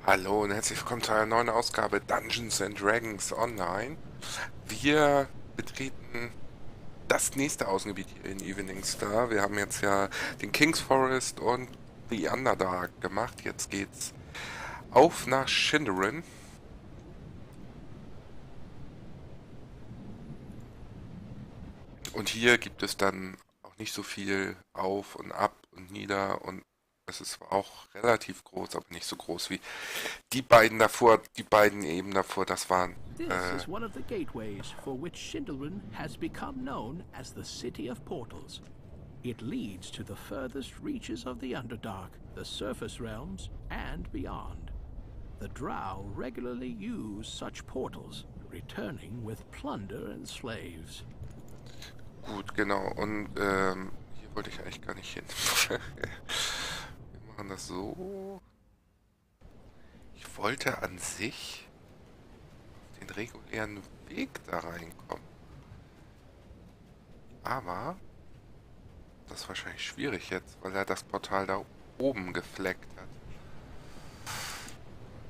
Hallo und herzlich willkommen zu einer neuen Ausgabe Dungeons Dragons Online. Wir betreten das nächste Außengebiet hier in Evening Star. Wir haben jetzt ja den King's Forest und The Underdark gemacht. Jetzt geht's auf nach Sschindylryn. Und hier gibt es dann auch nicht so viel auf und ab und nieder, und es ist zwar auch relativ groß, aber nicht so groß wie die beiden davor, die beiden eben davor, das waren. This is one of the gateways for which Sschindylryn has become known as the City of Portals. It leads to the furthest reaches of the Underdark, the surface realms, and beyond. The Drow regularly use such portals, returning with plunder and slaves. Gut, genau. Und hier wollte ich eigentlich gar nicht hin. Wir machen das so. Ich wollte an sich auf den regulären Weg da reinkommen. Aber das ist wahrscheinlich schwierig jetzt, weil er das Portal da oben gefleckt hat.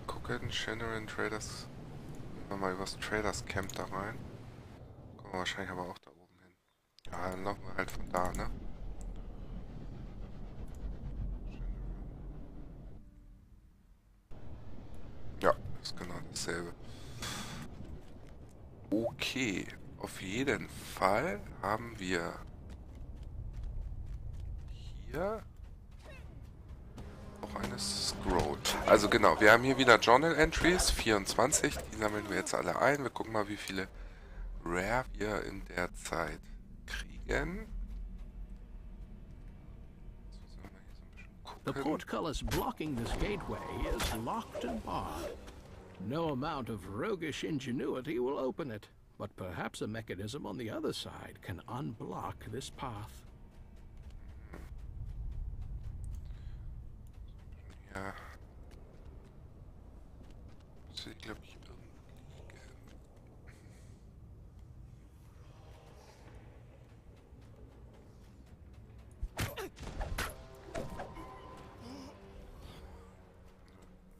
Gucken, Sschindylryn Traders. Gehen wir mal übers Traders Camp da rein. Kommen wir wahrscheinlich aber auch da oben hin. Ja, dann laufen wir halt von da, ne? Ja, ist genau dasselbe. Okay, auf jeden Fall haben wir hier auch eine Scroll. Also genau, wir haben hier wieder Journal Entries, 24. Die sammeln wir jetzt alle ein. Wir gucken mal, wie viele Rare wir in der Zeit kriegen. So, sollen wir hier so ein bisschen The gucken. portcullis blocking this gateway is locked and barred. No amount of roguish ingenuity will open it, but perhaps a mechanism on the other side can unblock this path. Ja. Das sehe ich, glaube ich, irgendwo liegen.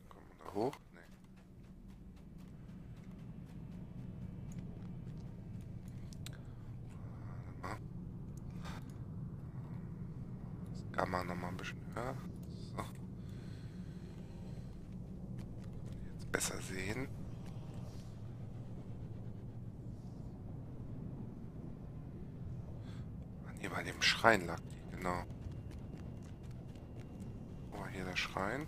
Kommen wir da hoch? Nee. Warte mal. Das Gamma nochmal ein bisschen höher. So. Jetzt besser sehen. Ah, nee, bei dem Schrein lag die, genau. Oh, hier der Schrein.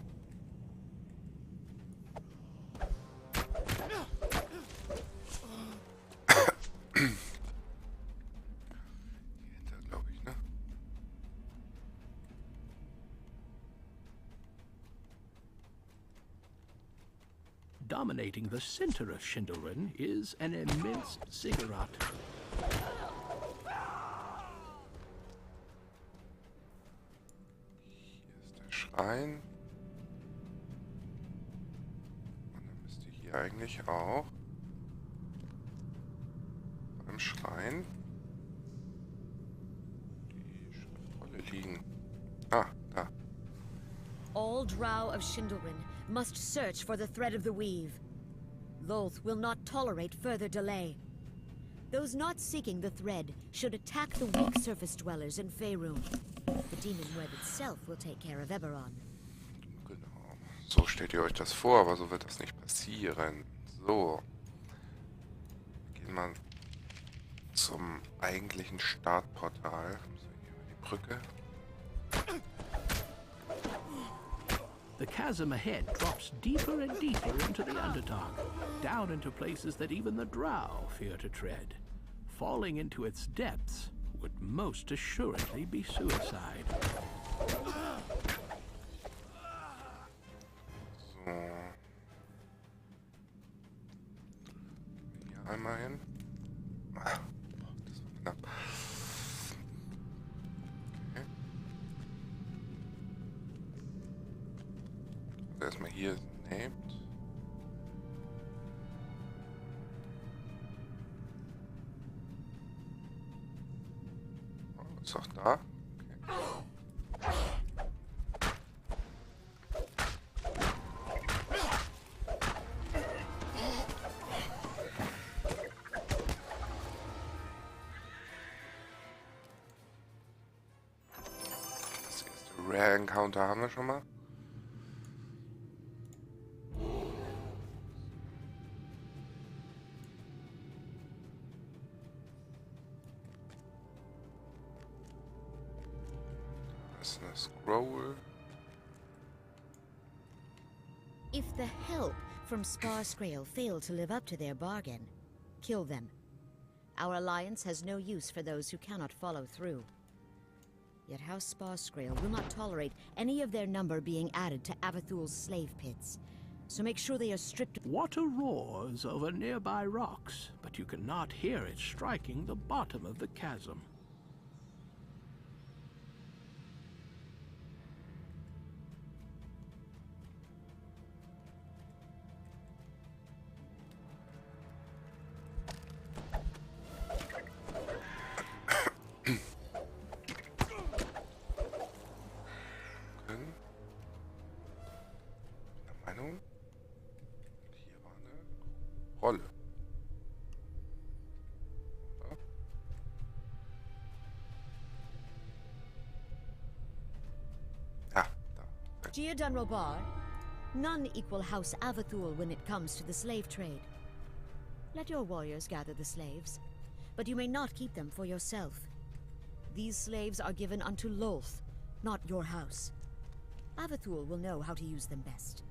Hier hinter, glaube ich, ne? Dominating the center of Sschindylryn is an immense ziggurat. Hier ist der Schrein. Und dann müsste hier eigentlich auch beim Schrein die Schriftrolle liegen. Ah, da. All Drow of Sschindylryn must search for the thread of the weave. Lolth will not tolerate further delay. Those not seeking the thread should attack the weak surface dwellers in Faerun. The demon web itself will take care of Eberron. Genau. So stellt ihr euch das vor, aber so wird das nicht passieren. So. Wir gehen mal zum eigentlichen Startportal. So, hier über die Brücke. The chasm ahead drops deeper and deeper into the Underdark, down into places that even the Drow fear to tread. Falling into its depths would most assuredly be suicide. So. Hier einmal hin. Ah, das war knapp. Okay. Also erstmal hier named. Oh, ist auch da. Okay. Rare Encounter haben wir schon mal. Da ist eine Scroll. If the help from Sparscrael fail to live up to their bargain, kill them. Our alliance has no use for those who cannot follow through. Yet House Sparscrael will not tolerate any of their number being added to Avathul's slave pits. So make sure they are stripped. Water roars over nearby rocks, but you cannot hear it striking the bottom of the chasm. Hier war eine Rolle. Ja, da. Gia Dunrobar, none equal House Avathul when it comes to the slave trade. Let your warriors gather the slaves, but you may not keep them for yourself. These slaves are given unto Lolth, not your house. Avathul will know how to use them best.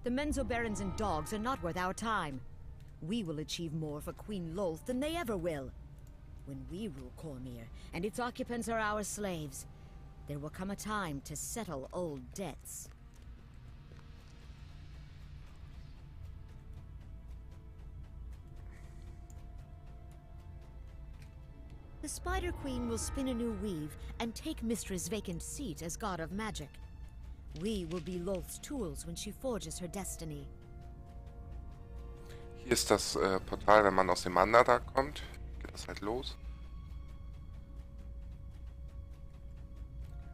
The Menzoberrans and dogs are not worth our time. We will achieve more for Queen Lolth than they ever will. When we rule Cormyr, and its occupants are our slaves, there will come a time to settle old debts. The Spider Queen will spin a new weave and take Mistress' vacant seat as god of magic. We will be Lolth's tools when she forges her destiny. Hier ist das Portal, wenn man aus dem Underdark kommt, geht das halt los.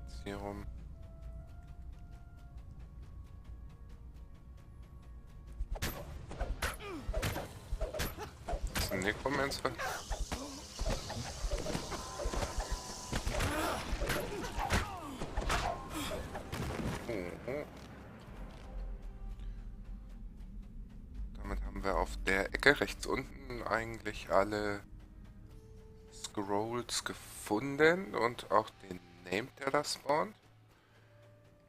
Jetzt hier rum. Das ist ein Necromancer. Damit haben wir auf der Ecke rechts unten eigentlich alle Scrolls gefunden und auch den Name, der da spawnt.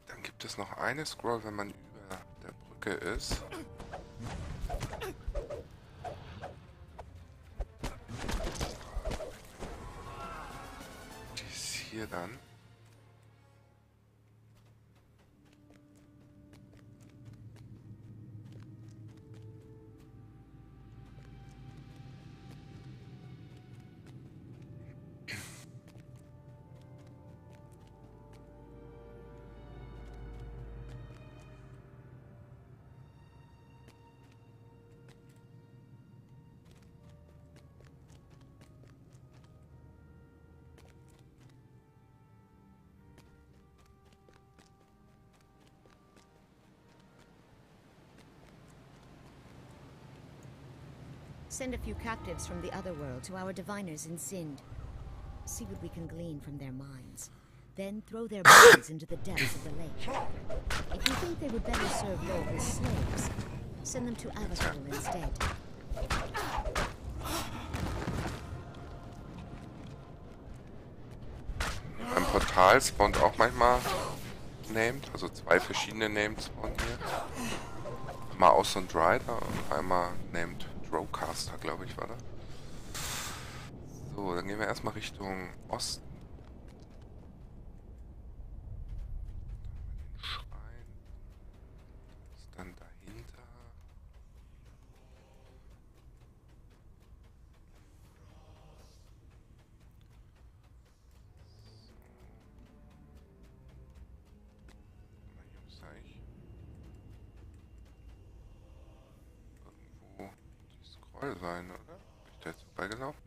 Dann gibt es noch eine Scroll, wenn man über der Brücke ist. Die ist hier dann. Send a few captives from the other world to our diviners in Sind. See what we can glean from their minds. Then throw their bodies into the depths of the lake. If you think they would better serve Lolth as slaves, send them to Avathul instead. Beim Portal spawnt auch manchmal Named, also zwei verschiedene Named spawnen hier. Einmal Aus und Rider und einmal Named Drowcaster, glaube ich, war das. So, dann gehen wir erstmal Richtung Osten. Den Schrein. Das ist dann dahinter. Hier muss eigentlich irgendwo die Scroll sein, oder? Bin ich da jetzt vorbeigelaufen?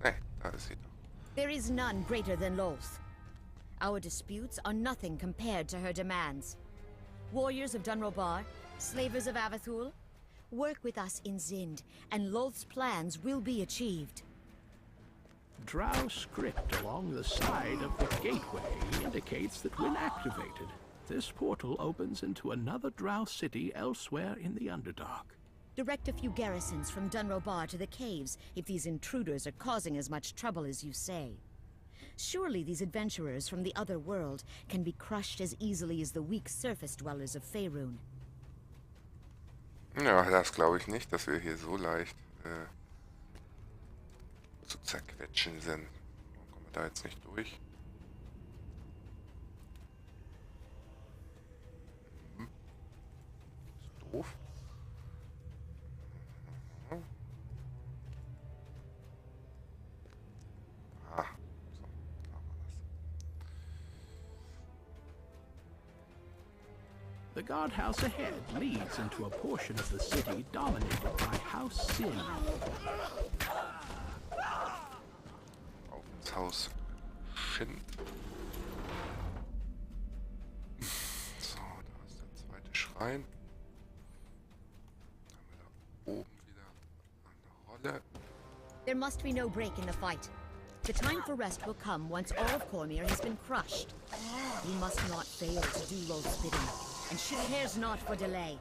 Nee, da ist sie doch. There is none greater than Lolth. Our disputes are nothing compared to her demands. Warriors of Dunrobar, slavers of Avathul, work with us in Sind, and Lolth's plans will be achieved. Drow script along the side of the gateway indicates that when activated, this portal opens into another Drow city elsewhere in the Underdark. Direct a few garrisons from Dunrow Bar to the caves if these intruders are causing as much trouble as you say. Surely these adventurers from the other world can be crushed as easily as the weak surface dwellers of Faerun. Ja, das glaube ich nicht, dass wir hier so leicht zu zerquetschen sind. Warum kommen wir da jetzt nicht durch? Ist doof. Ah, so, da war das. The guardhouse ahead leads into a portion of the city dominated by House Sin. Auf ins Haus Schind. So, da ist der zweite Schrein. Dann haben wir da oben wieder eine Rolle. There must be no break in the fight. The time for rest will come once all of Cormyr has been crushed. We must not fail to do Lolth's bidding, and she cares not for delay.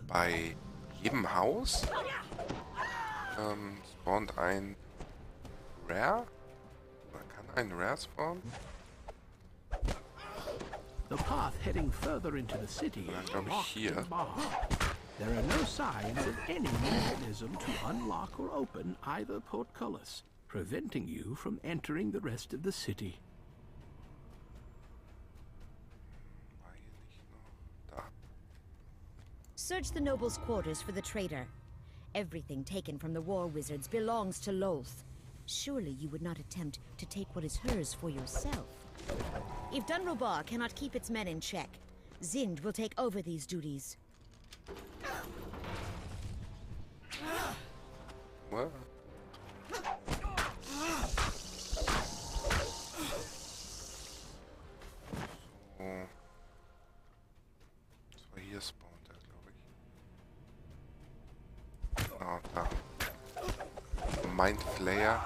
Bei jedem Haus spawnt ein Rare. Oder kann ein Rare spawnen? The path heading further into the city Ja, is glaube ich locked hier. and barred. There are no signs of any mechanism to unlock or open either portcullis, preventing you from entering the rest of the city. War hier nicht noch? Da. Search the nobles' quarters for the traitor. Everything taken from the war wizards belongs to Lolth. Surely you would not attempt to take what is hers for yourself. If Dunrow Bar cannot keep its men in check, Zind will take over these duties. What? So. Das war hier spawnt er, glaube ich. Ah, da. Mindflayer.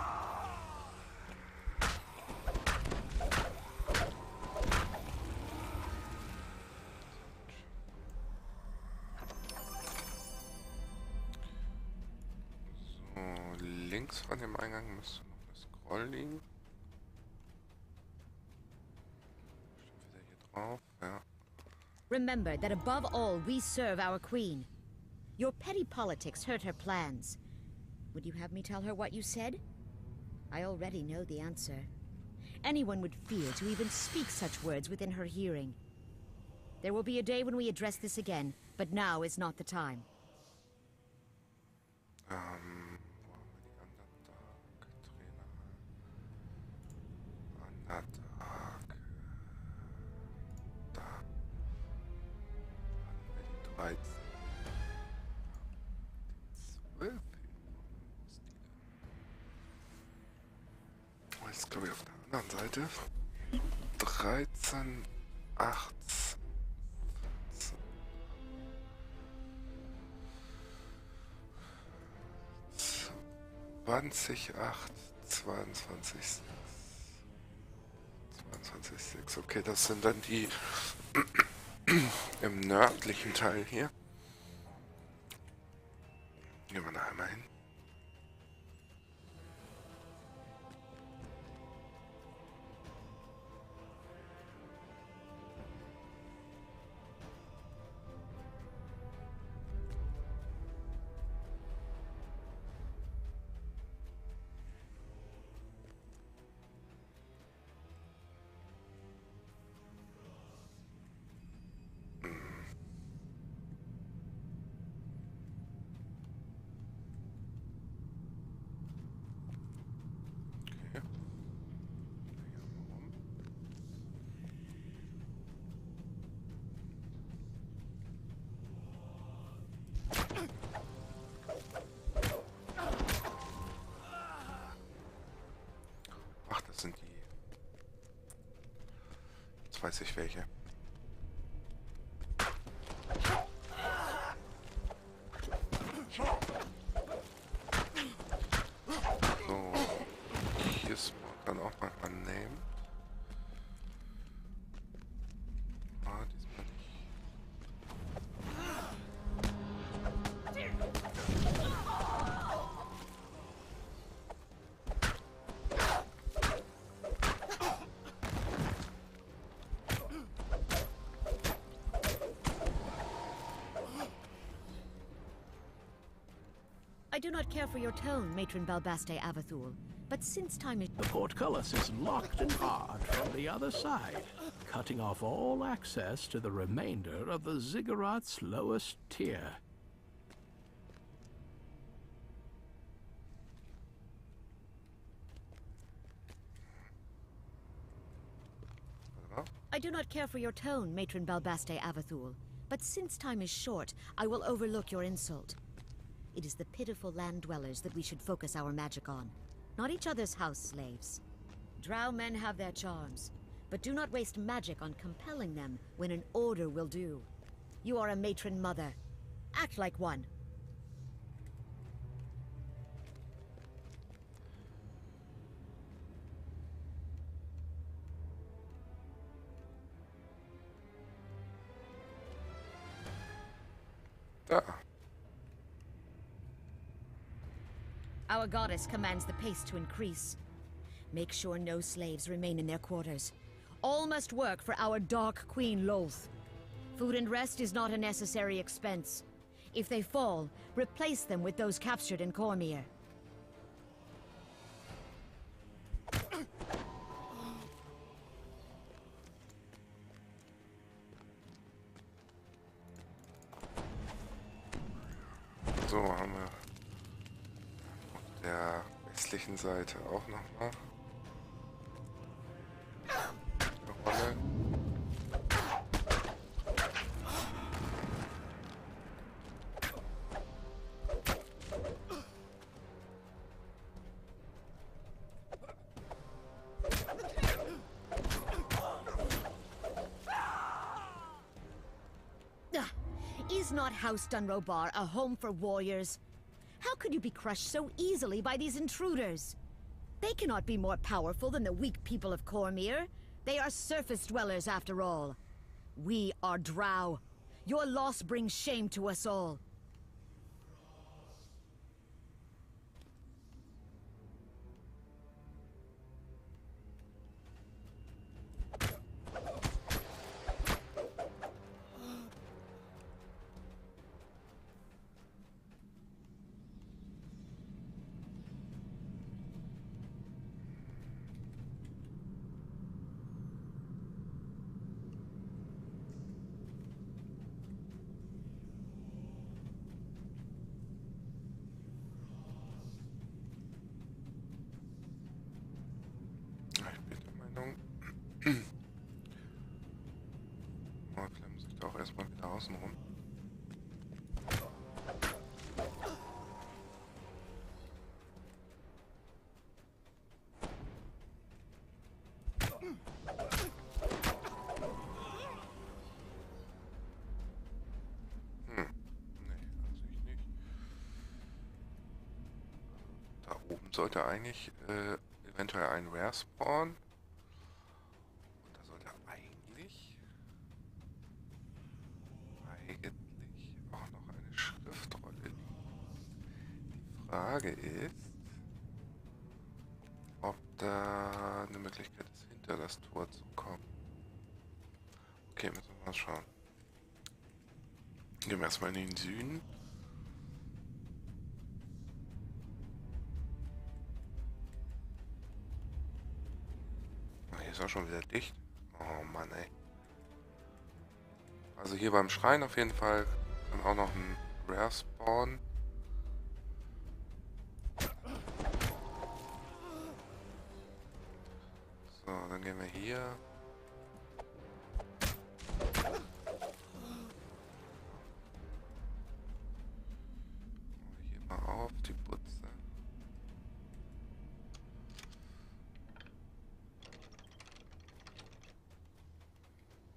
So, links von dem Eingang müsste noch eine Scroll liegen. Steht wieder hier drauf, ja. Remember that above all, we serve our queen. Your petty politics hurt her plans. Would you have me tell her what you said? I already know the answer. Anyone would fear to even speak such words within her hearing. There will be a day when we address this again, but now is not the time. Wo haben wir die Underdark-Trainer? Underdark. Da. Hatten wir die 13. Die 12. Oh, jetzt glaube ich auf der anderen Seite. 13, 18. 20, 8, 22, 6. 22, 6. Okay, das sind dann die im nördlichen Teil hier. Gehen wir da einmal hin. Ach, das sind die. Jetzt weiß ich welche. I do not care for your tone, Matron Balbaste Avathul, but since time is... The portcullis is locked and barred from the other side, cutting off all access to the remainder of the ziggurat's lowest tier. I do not care for your tone, Matron Balbaste Avathul, but since time is short, I will overlook your insult. It is the pitiful land dwellers that we should focus our magic on, not each other's house slaves. Drow men have their charms, but do not waste magic on compelling them when an order will do. You are a matron mother. Act like one. Da. Our goddess commands the pace to increase. Make sure no slaves remain in their quarters. All must work for our Dark Queen Lolth. Food and rest is not a necessary expense. If they fall, replace them with those captured in Cormyr. So, haben wir auf der westlichen Seite auch nochmal eine Rolle. Is not House Dunrobar a home for warriors? How could you be crushed so easily by these intruders? They cannot be more powerful than the weak people of Cormyr. They are surface dwellers after all. We are Drow. Your loss brings shame to us all. Klemmen sich da auch erstmal wieder außen rum. Nee, also ich nicht. Da oben sollte eigentlich eventuell ein Rare spawnen. Auch noch eine Schriftrolle liegen. Die Frage ist, ob da eine Möglichkeit ist, hinter das Tor zu kommen. Okay, müssen wir mal schauen. Gehen wir erstmal in den Süden. Hier ist auch schon wieder dicht. Oh Mann, ey. Also hier beim Schrein auf jeden Fall kann auch noch ein Rare spawnen. So, dann gehen wir hier. Hier mal auf die Butze.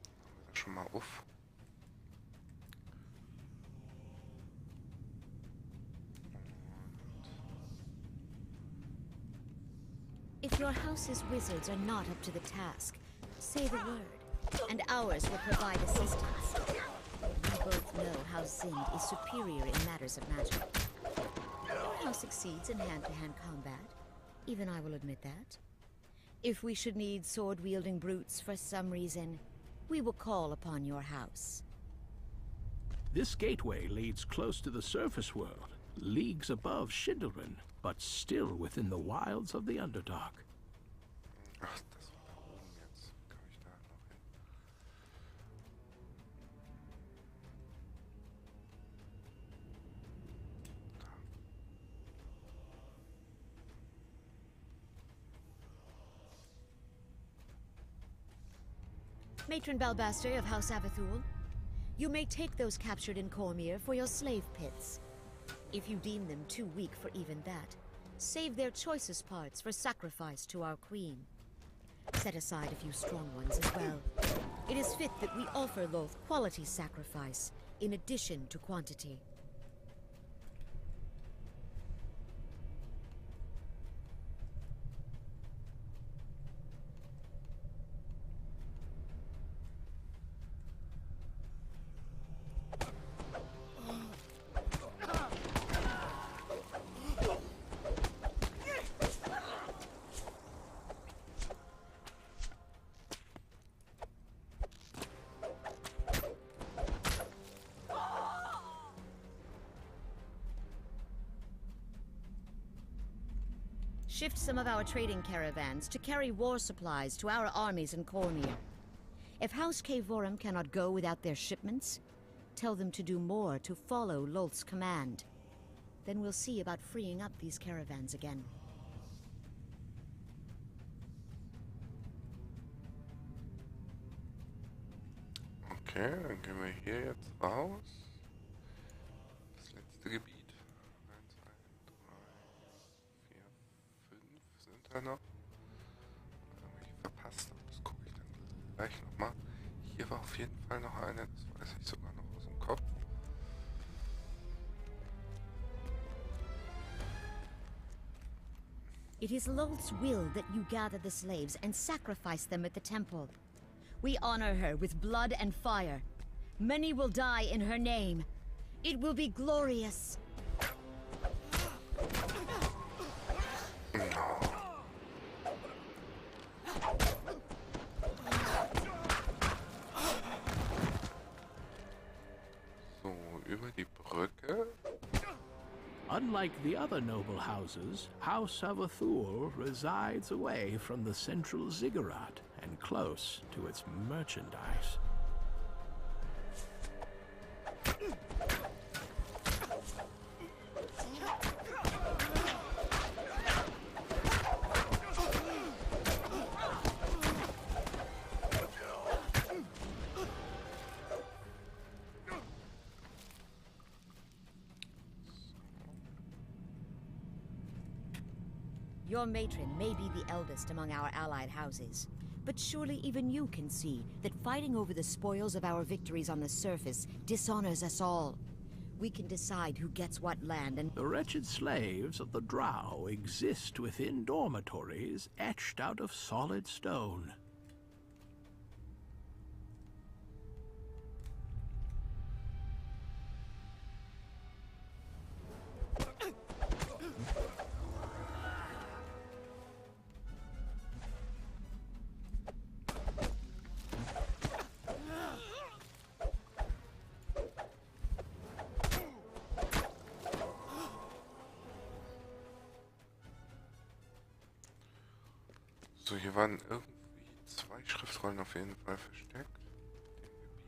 Machen wir das schon mal auf. If your house's wizards are not up to the task, say the word, and ours will provide assistance. We both know how Zingd is superior in matters of magic. Your house succeeds in hand-to-hand combat. Even I will admit that. If we should need sword-wielding brutes for some reason, we will call upon your house. This gateway leads close to the surface world, leagues above Sschindylryn, but still within the wilds of the Underdark. Ach, das war da oben jetzt. Wie komme ich da noch hin? Matron Balbaster of House Avathul, you may take those captured in Cormyr for your slave pits. If you deem them too weak for even that, save their choicest parts for sacrifice to our queen. Set aside a few strong ones as well. It is fit that we offer Lolth quality sacrifice, in addition to quantity. Shift some of our trading caravans to carry war supplies to our armies in Cormyr. If House Vorum cannot go without their shipments, tell them to do more to follow Lolth's command. Then we'll see about freeing up these caravans again. Okay, dann gehen wir hier jetzt raus. Das letzte Gebiet. 1, 2, 3, 4, 5 sind da noch. Irgendwelche verpasst habe, das gucke ich dann gleich nochmal. Hier war auf jeden Fall noch eine, das weiß ich sogar noch aus dem Kopf. It is Lolth's will that you gather the slaves and sacrifice them at the temple. We honor her with blood and fire. Many will die in her name. It will be glorious. So, über die Brücke. Unlike the other noble houses, House Avathul resides away from the central ziggurat and close to its merchandise. Your matron may be the eldest among our allied houses, but surely even you can see that fighting over the spoils of our victories on the surface dishonors us all. We can decide who gets what land and... The wretched slaves of the drow exist within dormitories etched out of solid stone. So, hier waren irgendwie 2 Schriftrollen auf jeden Fall versteckt. In dem Gebiet.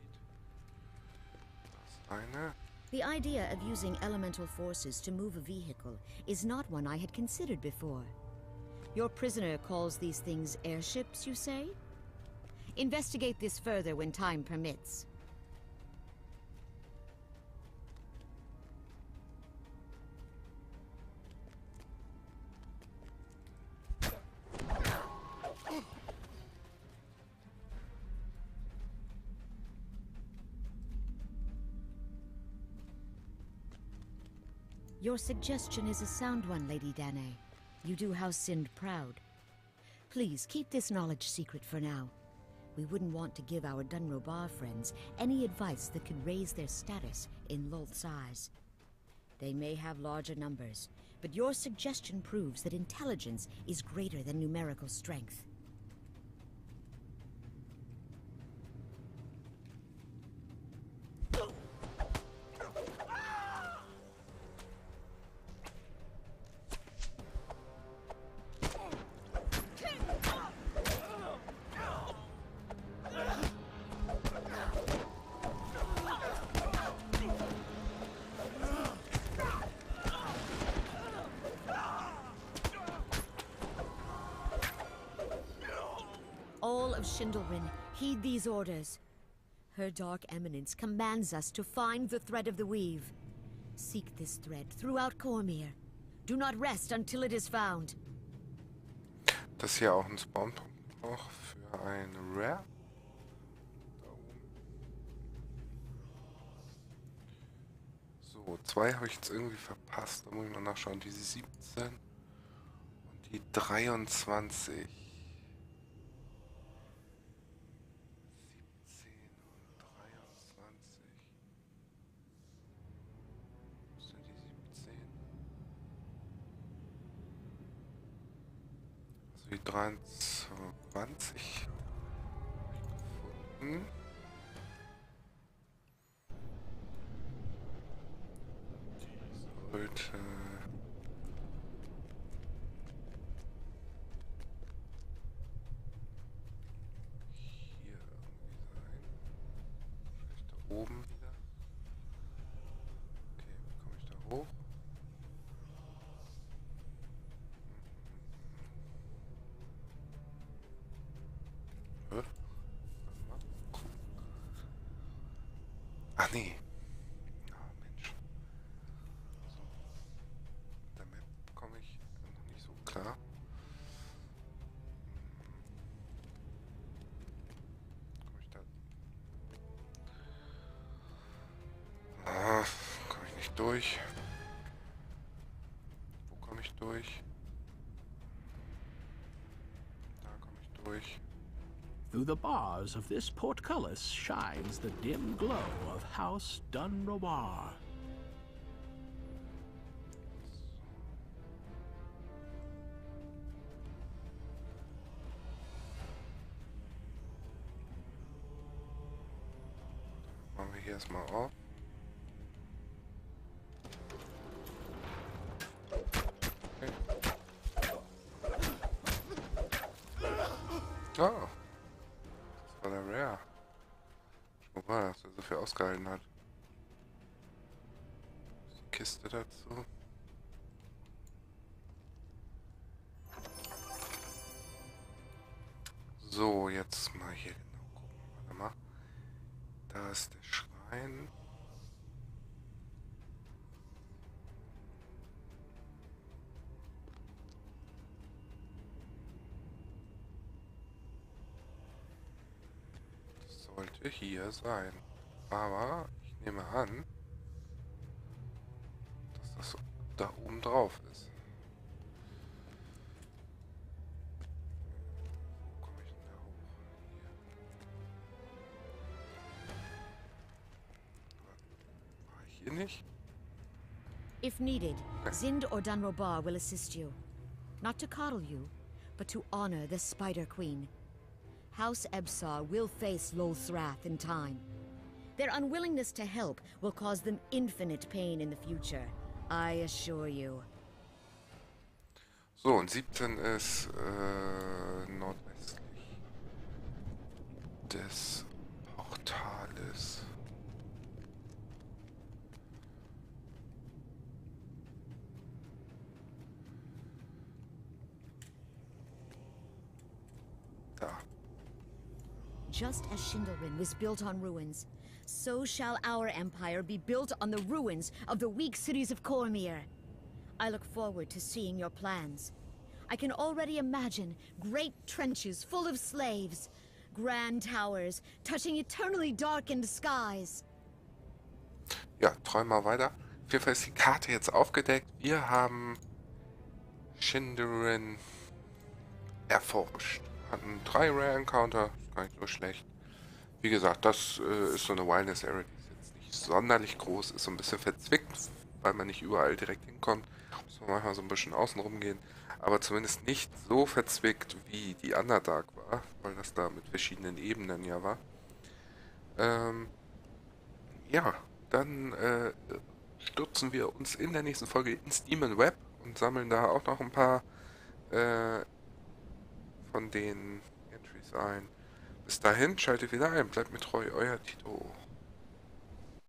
Das ist eine. The idea of using elemental forces to move a vehicle is not one I had considered before. Your prisoner calls these things airships, you say? Investigate this further when time permits. Your suggestion is a sound one, Lady Danae. You do House Sind proud. Please keep this knowledge secret for now. We wouldn't want to give our Dunrobar friends any advice that could raise their status in Lolth's eyes. They may have larger numbers, but your suggestion proves that intelligence is greater than numerical strength. of Sschindylryn, heed these orders. Her dark eminence commands us to find the thread of the weave. Seek this thread throughout Cormyr. Do not rest until it is found. Das hier auch ein Spawnpunkt noch für ein Rare. Da oben. So, 2 habe ich jetzt irgendwie verpasst. Da muss ich mal nachschauen. Die 17 und die 23. 17 und 23. Wo ist denn die 17? Also die 23 gefunden. Die sollte hier irgendwie sein. Vielleicht da oben wieder. Okay, wie komme ich da hoch? Ach nee. Ah, Mensch. So. Mit der Map komme ich noch nicht so klar. Komme ich da? Ah, komme ich nicht durch. Wo komme ich durch? Da komme ich durch. Through the bars of this portcullis shines the dim glow of House Dunroar. Machen wir hier erstmal auf. Okay. Ah. Das war der Rare. Schau mal, dass er so viel ausgehalten hat. Die Kiste dazu. So, jetzt mal hier genau gucken. Warte mal. Da ist der Schrein. Sollte hier sein. Aber ich nehme an, dass das da oben drauf ist. Wo komme ich denn da hoch? Hier. War ich hier nicht? If needed, Zind or Dunrobar will assist you. Not to coddle you, but to honor the Spider Queen. House Ebsar will face Lolth's wrath in time. Their unwillingness to help will cause them infinite pain in the future. I assure you. So, und 17 ist nordwestlich des Portales. Da. Just as Sschindylryn was built on ruins, so shall our empire be built on the ruins of the weak cities of Cormyr. I look forward to seeing your plans. I can already imagine great trenches full of slaves, grand towers touching eternally darkened skies. Ja, träum mal weiter. Auf jeden Fall ist die Karte jetzt aufgedeckt. Wir haben Sschindylryn erforscht. Hatten 3 Rare Encounter, ist gar nicht so schlecht. Wie gesagt, das ist so eine Wilderness Area, die ist jetzt nicht sonderlich groß, ist so ein bisschen verzwickt, weil man nicht überall direkt hinkommt. Muss man manchmal so ein bisschen außen rumgehen, aber zumindest nicht so verzwickt wie die Underdark war, weil das da mit verschiedenen Ebenen ja war. Ja, dann stürzen wir uns in der nächsten Folge ins Demon Web und sammeln da auch noch ein paar von den Entries ein. Bis dahin, schaltet wieder ein, bleibt mir treu, euer Tito.